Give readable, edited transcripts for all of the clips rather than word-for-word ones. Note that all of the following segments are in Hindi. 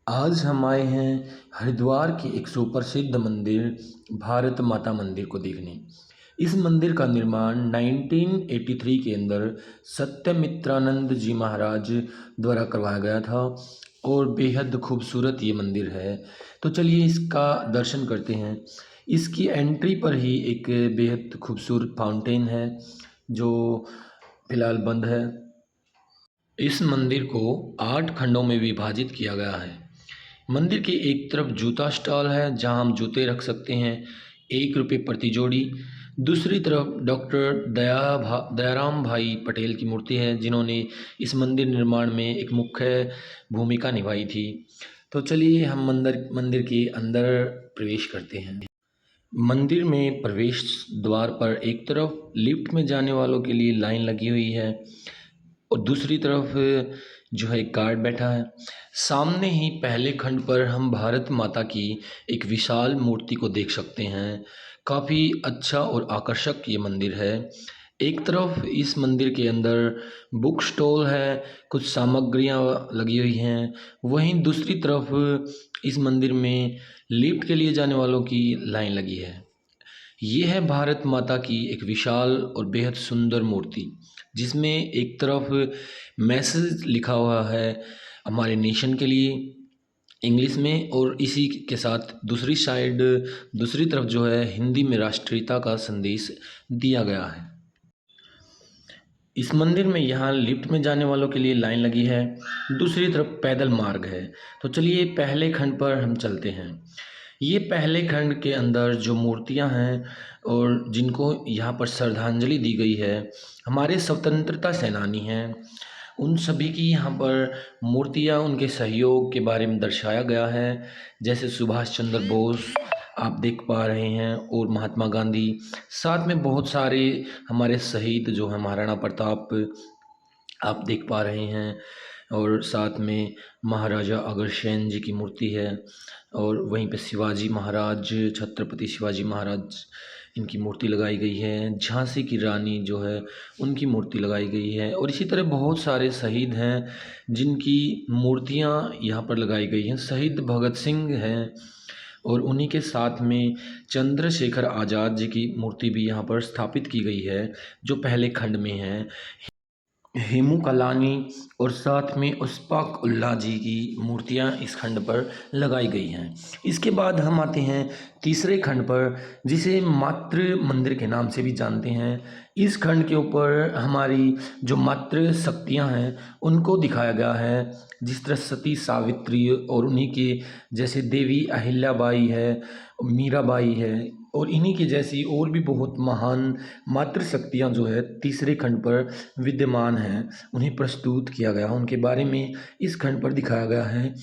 आज हम आए हैं हरिद्वार के एक सुप्रसिद्ध मंदिर भारत माता मंदिर को देखने। इस मंदिर का निर्माण 1983 के अंदर सत्यमित्रानंद जी महाराज द्वारा करवाया गया था और बेहद खूबसूरत ये मंदिर है। तो चलिए इसका दर्शन करते हैं। इसकी एंट्री पर ही एक बेहद खूबसूरत फाउंटेन है जो फिलहाल बंद है। इस मंदिर को 8 खंडों में विभाजित किया गया है। मंदिर के एक तरफ जूता स्टॉल है जहां हम जूते रख सकते हैं, 1 रुपये प्रति जोड़ी। दूसरी तरफ डॉक्टर दयाराम भाई पटेल की मूर्ति है जिन्होंने इस मंदिर निर्माण में एक मुख्य भूमिका निभाई थी। तो चलिए हम मंदिर के अंदर प्रवेश करते हैं। मंदिर में प्रवेश द्वार पर एक तरफ लिफ्ट में जाने वालों के लिए लाइन लगी हुई है और दूसरी तरफ जो है एक गार्ड बैठा है। सामने ही पहले खंड पर हम भारत माता की एक विशाल मूर्ति को देख सकते हैं। काफ़ी अच्छा और आकर्षक ये मंदिर है। एक तरफ इस मंदिर के अंदर बुक स्टॉल है, कुछ सामग्रियां लगी हुई हैं। वहीं दूसरी तरफ इस मंदिर में लिफ्ट के लिए जाने वालों की लाइन लगी है। ये है भारत माता की एक विशाल और बेहद सुंदर मूर्ति जिसमें एक तरफ मैसेज लिखा हुआ है हमारे नेशन के लिए इंग्लिश में, और इसी के साथ दूसरी तरफ जो है हिंदी में राष्ट्रीयता का संदेश दिया गया है। इस मंदिर में यहाँ लिफ्ट में जाने वालों के लिए लाइन लगी है, दूसरी तरफ पैदल मार्ग है। तो चलिए पहले खंड पर हम चलते हैं। ये पहले खंड के अंदर जो मूर्तियां हैं और जिनको यहाँ पर श्रद्धांजलि दी गई है, हमारे स्वतंत्रता सेनानी हैं, उन सभी की यहाँ पर मूर्तियाँ उनके सहयोग के बारे में दर्शाया गया है। जैसे सुभाष चंद्र बोस आप देख पा रहे हैं और महात्मा गांधी, साथ में बहुत सारे हमारे शहीद जो हैं, महाराणा प्रताप आप देख पा रहे हैं, और साथ में महाराजा अग्रसेन जी की मूर्ति है, और वहीं पे शिवाजी महाराज, छत्रपति शिवाजी महाराज इनकी मूर्ति लगाई गई है। झांसी की रानी जो है उनकी मूर्ति लगाई गई है, और इसी तरह बहुत सारे शहीद हैं जिनकी मूर्तियां यहाँ पर लगाई गई हैं। शहीद भगत सिंह हैं और उन्हीं के साथ में चंद्रशेखर आज़ाद जी की मूर्ति भी यहाँ पर स्थापित की गई है जो पहले खंड में है। हेमू कलानी और साथ में उस्पाक उल्ला जी की मूर्तियां इस खंड पर लगाई गई हैं। इसके बाद हम आते हैं तीसरे खंड पर जिसे मातृ मंदिर के नाम से भी जानते हैं। इस खंड के ऊपर हमारी जो मातृ शक्तियां हैं उनको दिखाया गया है, जिस तरह सती सावित्री और उन्हीं के जैसे देवी अहिल्याबाई है, मीराबाई है, और इन्हीं की जैसी और भी बहुत महान मातृशक्तियाँ जो है तीसरे खंड पर विद्यमान हैं, उन्हें प्रस्तुत किया गया, उनके बारे में इस खंड पर दिखाया गया है।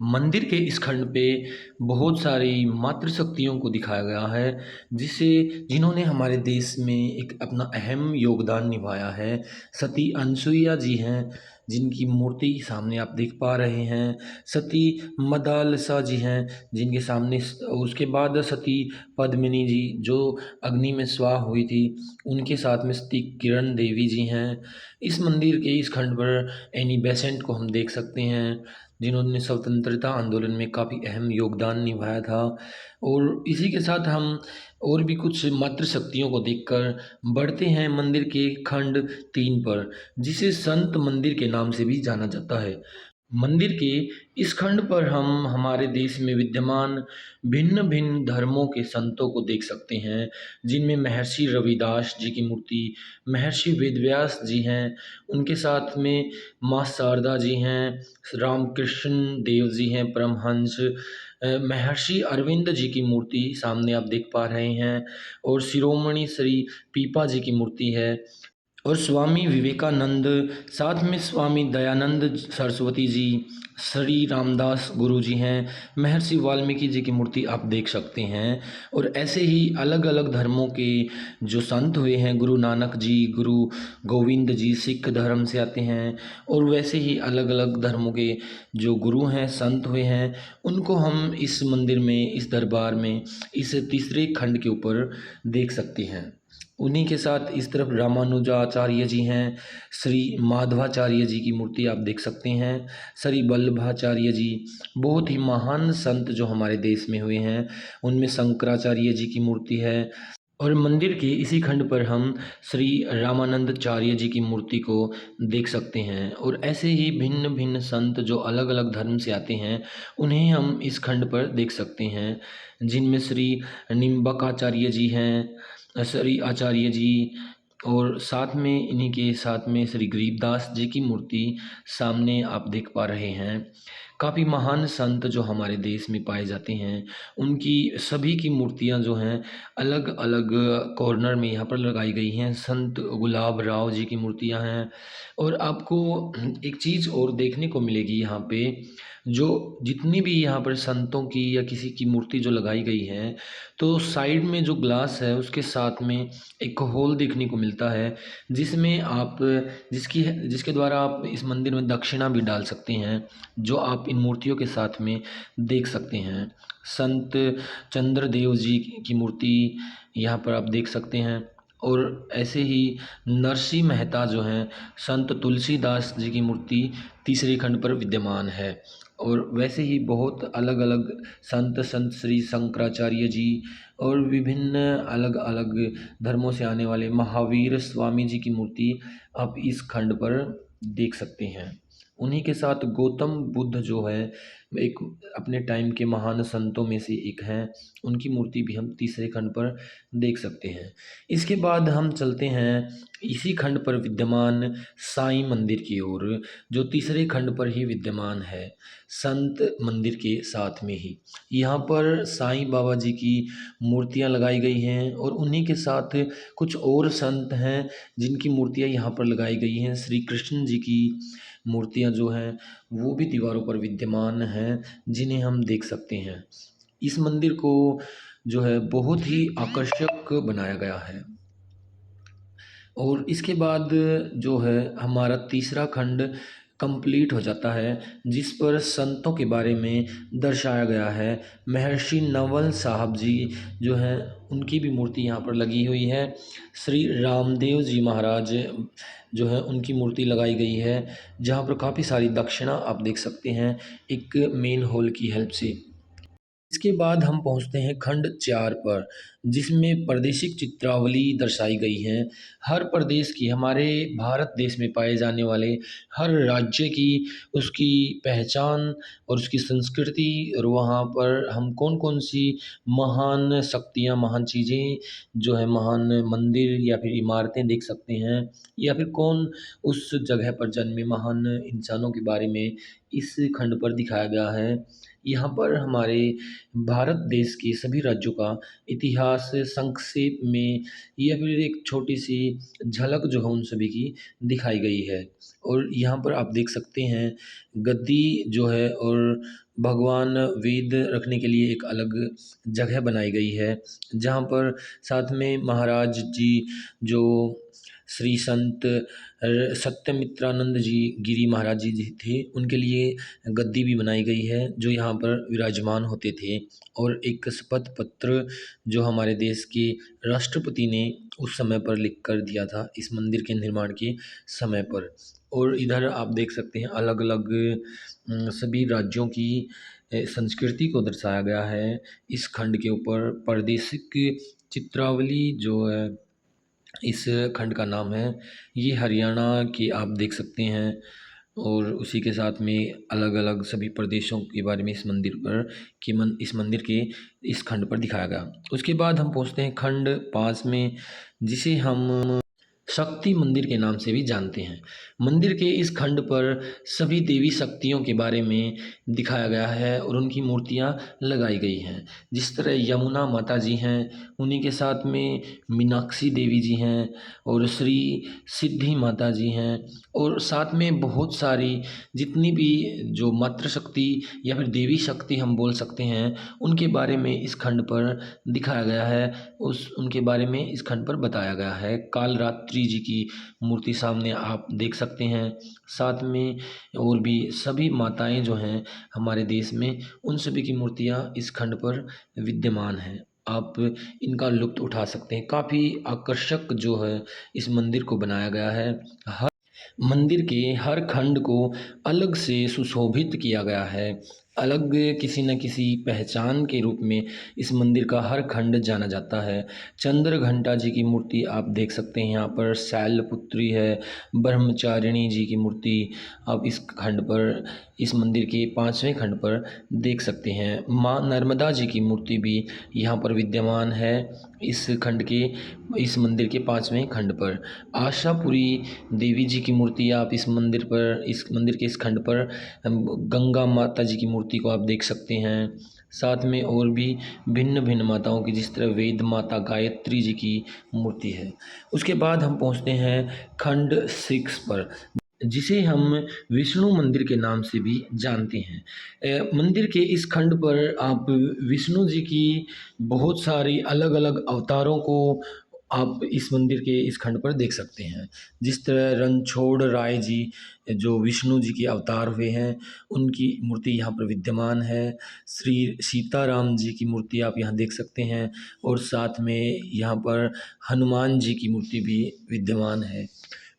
मंदिर के इस खंड पे बहुत सारी मातृशक्तियों को दिखाया गया है जिन्होंने हमारे देश में एक अपना अहम योगदान निभाया है। सती अनसुईया जी हैं जिनकी मूर्ति सामने आप देख पा रहे हैं। सती मदालसा जी हैं जिनके सामने, उसके बाद सती पद्मिनी जी जो अग्नि में स्वाह हुई थी, उनके साथ में सती किरण देवी जी हैं। इस मंदिर के इस खंड पर एनी बेसेंट को हम देख सकते हैं जिन्होंने स्वतंत्रता आंदोलन में काफ़ी अहम योगदान निभाया था। और इसी के साथ हम और भी कुछ मातृशक्तियों को देखकर बढ़ते हैं मंदिर के खंड 3 पर, जिसे संत मंदिर के नाम से भी जाना जाता है। मंदिर के इस खंड पर हम हमारे देश में विद्यमान भिन्न भिन्न धर्मों के संतों को देख सकते हैं, जिनमें महर्षि रविदास जी की मूर्ति, महर्षि वेदव्यास जी हैं, उनके साथ में माँ शारदा जी हैं, रामकृष्ण देव जी हैं परमहंस, महर्षि अरविंद जी की मूर्ति सामने आप देख पा रहे हैं, और शिरोमणि श्री पीपा जी की मूर्ति है, और स्वामी विवेकानंद, साथ में स्वामी दयानंद सरस्वती जी, श्री रामदास गुरु जी हैं, महर्षि वाल्मीकि जी की मूर्ति आप देख सकते हैं। और ऐसे ही अलग अलग धर्मों के जो संत हुए हैं, गुरु नानक जी, गुरु गोविंद जी सिख धर्म से आते हैं, और वैसे ही अलग अलग धर्मों के जो गुरु हैं, संत हुए हैं, उनको हम इस मंदिर में, इस दरबार में, इस तीसरे खंड के ऊपर देख सकते हैं। उन्हीं के साथ इस तरफ रामानुजाचार्य जी हैं, श्री माधवाचार्य जी की मूर्ति आप देख सकते हैं, श्री वल्लभाचार्य जी, बहुत ही महान संत जो हमारे देश में हुए हैं, उनमें शंकराचार्य जी की मूर्ति है। और मंदिर के इसी खंड पर हम श्री रामानंदाचार्य जी की मूर्ति को देख सकते हैं। और ऐसे ही भिन्न भिन्न संत जो अलग अलग धर्म से आते हैं, उन्हें हम इस खंड पर देख सकते हैं, जिनमें श्री निम्बकाचार्य जी हैं, श्री आचार्य जी, और साथ में इन्हीं के साथ में श्री गरीबदास जी की मूर्ति सामने आप देख पा रहे हैं। काफ़ी महान संत जो हमारे देश में पाए जाते हैं, उनकी सभी की मूर्तियां जो हैं अलग अलग कॉर्नर में यहाँ पर लगाई गई हैं। संत गुलाब राव जी की मूर्तियां हैं। और आपको एक चीज़ और देखने को मिलेगी यहाँ पे, जो जितनी भी यहाँ पर संतों की या किसी की मूर्ति जो लगाई गई है, तो साइड में जो ग्लास है उसके साथ में एक होल देखने को मिलता है, जिसमें आप जिसके द्वारा आप इस मंदिर में दक्षिणा भी डाल सकते हैं, जो आप इन मूर्तियों के साथ में देख सकते हैं। संत चंद्रदेव जी की मूर्ति यहाँ पर आप देख सकते हैं। और ऐसे ही नरसिंह मेहता जो हैं, संत तुलसीदास जी की मूर्ति तीसरे खंड पर विद्यमान है। और वैसे ही बहुत अलग अलग संत श्री शंकराचार्य जी और विभिन्न अलग अलग धर्मों से आने वाले महावीर स्वामी जी की मूर्ति आप इस खंड पर देख सकते हैं। उन्हीं के साथ गौतम बुद्ध जो है, एक अपने टाइम के महान संतों में से एक हैं, उनकी मूर्ति भी हम तीसरे खंड पर देख सकते हैं। इसके बाद हम चलते हैं इसी खंड पर विद्यमान साईं मंदिर की ओर, जो तीसरे खंड पर ही विद्यमान है, संत मंदिर के साथ में ही। यहाँ पर साईं बाबा जी की मूर्तियाँ लगाई गई हैं, और उन्हीं के साथ कुछ और संत हैं जिनकी मूर्तियाँ यहाँ पर लगाई गई हैं। श्री कृष्ण जी की मूर्तियाँ जो हैं वो भी दीवारों पर विद्यमान हैं, जिन्हें हम देख सकते हैं। इस मंदिर को जो है बहुत ही आकर्षक बनाया गया है। और इसके बाद जो है हमारा तीसरा खंड कंप्लीट हो जाता है, जिस पर संतों के बारे में दर्शाया गया है। महर्षि नवल साहब जी जो हैं, उनकी भी मूर्ति यहाँ पर लगी हुई है। श्री रामदेव जी महाराज जो है, उनकी मूर्ति लगाई गई है, जहाँ पर काफ़ी सारी दक्षिणा आप देख सकते हैं एक मेन हॉल की हेल्प से। इसके बाद हम पहुंचते हैं खंड 4 पर, जिसमें प्रादेशिक चित्रावली दर्शाई गई है। हर प्रदेश की, हमारे भारत देश में पाए जाने वाले हर राज्य की उसकी पहचान और उसकी संस्कृति, और वहाँ पर हम कौन कौन सी महान शक्तियाँ, महान चीज़ें जो है, महान मंदिर या फिर इमारतें देख सकते हैं, या फिर कौन उस जगह पर जन्मे महान इंसानों के बारे में इस खंड पर दिखाया गया है। यहाँ पर हमारे भारत देश के सभी राज्यों का इतिहास संक्षेप में या फिर एक छोटी सी झलक जो है उन सभी की दिखाई गई है। और यहाँ पर आप देख सकते हैं गद्दी जो है, और भगवान वेद रखने के लिए एक अलग जगह बनाई गई है, जहाँ पर साथ में महाराज जी जो श्री संत सत्यमित्रानंद जी गिरी महाराज जी थे, उनके लिए गद्दी भी बनाई गई है, जो यहाँ पर विराजमान होते थे। और एक शपथ पत्र जो हमारे देश के राष्ट्रपति ने उस समय पर लिख कर दिया था इस मंदिर के निर्माण के समय पर। और इधर आप देख सकते हैं अलग अलग सभी राज्यों की संस्कृति को दर्शाया गया है इस खंड के ऊपर। प्रादेशिक चित्रावली जो है इस खंड का नाम है, ये हरियाणा की आप देख सकते हैं। और उसी के साथ में अलग अलग सभी प्रदेशों के बारे में इस मंदिर पर इस मंदिर के इस खंड पर दिखाया गया। उसके बाद हम पहुंचते हैं खंड 5 में, जिसे हम शक्ति मंदिर के नाम से भी जानते हैं। मंदिर के इस खंड पर सभी देवी शक्तियों के बारे में दिखाया गया है और उनकी मूर्तियां लगाई गई हैं। जिस तरह यमुना माता जी हैं, उन्हीं के साथ में मीनाक्षी देवी जी हैं, और श्री सिद्धि माता जी हैं, और साथ में बहुत सारी जितनी भी जो मातृशक्ति या फिर देवी शक्ति हम बोल सकते हैं, उनके बारे में इस खंड पर दिखाया गया है। उनके बारे में इस खंड पर बताया गया है। कालरात्रि जी की मूर्ति सामने आप देख सकते हैं। साथ में और भी सभी माताएं जो हैं हमारे देश में, उन सभी की मूर्तियां इस खंड पर विद्यमान हैं। आप इनका लुत्फ़ उठा सकते हैं। काफ़ी आकर्षक जो है इस मंदिर को बनाया गया है। हर मंदिर के हर खंड को अलग से सुशोभित किया गया है। अलग किसी न किसी पहचान के रूप में इस मंदिर का हर खंड जाना जाता है। चंद्रघंटा जी की मूर्ति आप देख सकते हैं यहाँ पर, शैलपुत्री है, ब्रह्मचारिणी जी की मूर्ति आप इस खंड पर, इस मंदिर के 5वें खंड पर देख सकते हैं। माँ नर्मदा जी की मूर्ति भी यहाँ पर विद्यमान है इस खंड के, इस मंदिर के 5वें खंड पर। आशापुरी देवी जी की मूर्ति आप इस मंदिर पर, इस मंदिर के इस खंड पर गंगा माता जी की मूर्ति को आप देख सकते हैं। साथ में और भी भिन्न भिन्न माताओं की, जिस तरह वेद माता गायत्री जी की मूर्ति है। उसके बाद हम पहुँचते हैं खंड 6 पर, जिसे हम विष्णु मंदिर के नाम से भी जानते हैं। मंदिर के इस खंड पर आप विष्णु जी की बहुत सारी अलग-अलग अवतारों को आप इस मंदिर के इस खंड पर देख सकते हैं। जिस तरह रणछोड़ राय जी जो विष्णु जी के अवतार हुए हैं, उनकी मूर्ति यहाँ पर विद्यमान है। श्री सीताराम जी की मूर्ति आप यहाँ देख सकते हैं और साथ में यहाँ पर हनुमान जी की मूर्ति भी विद्यमान है।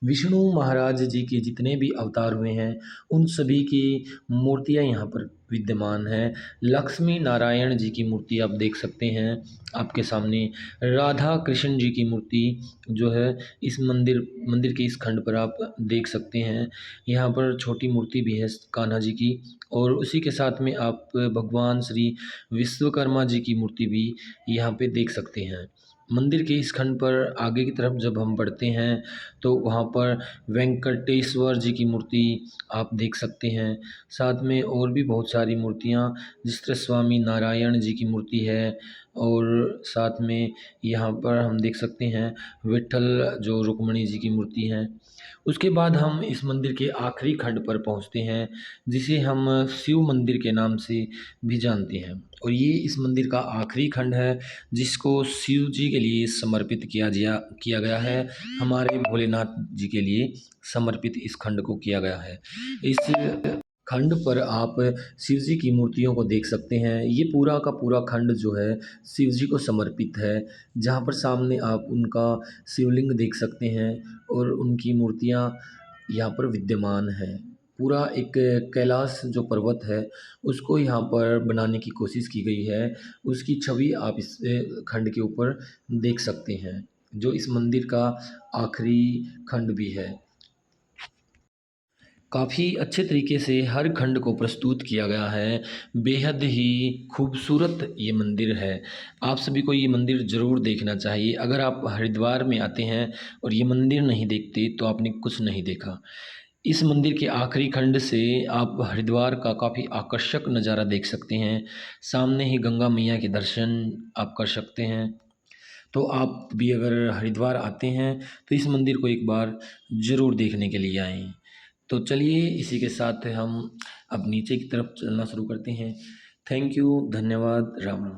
विष्णु महाराज जी के जितने भी अवतार हुए हैं, उन सभी की मूर्तियाँ यहाँ पर विद्यमान हैं। लक्ष्मी नारायण जी की मूर्ति आप देख सकते हैं आपके सामने। राधा कृष्ण जी की मूर्ति जो है इस मंदिर के इस खंड पर आप देख सकते हैं। यहाँ पर छोटी मूर्ति भी है कान्हा जी की, और उसी के साथ में आप भगवान श्री विश्वकर्मा जी की मूर्ति भी यहाँ पे देख सकते हैं। मंदिर के इस खंड पर आगे की तरफ जब हम बढ़ते हैं तो वहाँ पर वेंकटेश्वर जी की मूर्ति आप देख सकते हैं। साथ में और भी बहुत सारी मूर्तियाँ, जिस तरह स्वामी नारायण जी की मूर्ति है, और साथ में यहाँ पर हम देख सकते हैं विट्ठल जो रुक्मिणी जी की मूर्ति है। उसके बाद हम इस मंदिर के आखिरी खंड पर पहुँचते हैं, जिसे हम शिव मंदिर के नाम से भी जानते हैं, और ये इस मंदिर का आखिरी खंड है जिसको शिव जी के लिए समर्पित किया गया है। हमारे भोलेनाथ जी के लिए समर्पित इस खंड को किया गया है। इस खंड पर आप शिव जी की मूर्तियों को देख सकते हैं। ये पूरा का पूरा खंड जो है शिव जी को समर्पित है, जहाँ पर सामने आप उनका शिवलिंग देख सकते हैं और उनकी मूर्तियाँ यहाँ पर विद्यमान हैं। पूरा एक कैलाश जो पर्वत है, उसको यहाँ पर बनाने की कोशिश की गई है। उसकी छवि आप इस खंड के ऊपर देख सकते हैं, जो इस मंदिर का आखिरी खंड भी है। काफ़ी अच्छे तरीके से हर खंड को प्रस्तुत किया गया है। बेहद ही खूबसूरत ये मंदिर है। आप सभी को ये मंदिर ज़रूर देखना चाहिए। अगर आप हरिद्वार में आते हैं और ये मंदिर नहीं देखते तो आपने कुछ नहीं देखा। इस मंदिर के आखिरी खंड से आप हरिद्वार का काफ़ी आकर्षक नज़ारा देख सकते हैं। सामने ही गंगा मैया के दर्शन आप कर सकते हैं। तो आप भी अगर हरिद्वार आते हैं तो इस मंदिर को एक बार ज़रूर देखने के लिए आएँ। तो चलिए इसी के साथ हम अब नीचे की तरफ चलना शुरू करते हैं। थैंक यू, धन्यवाद, राम राम।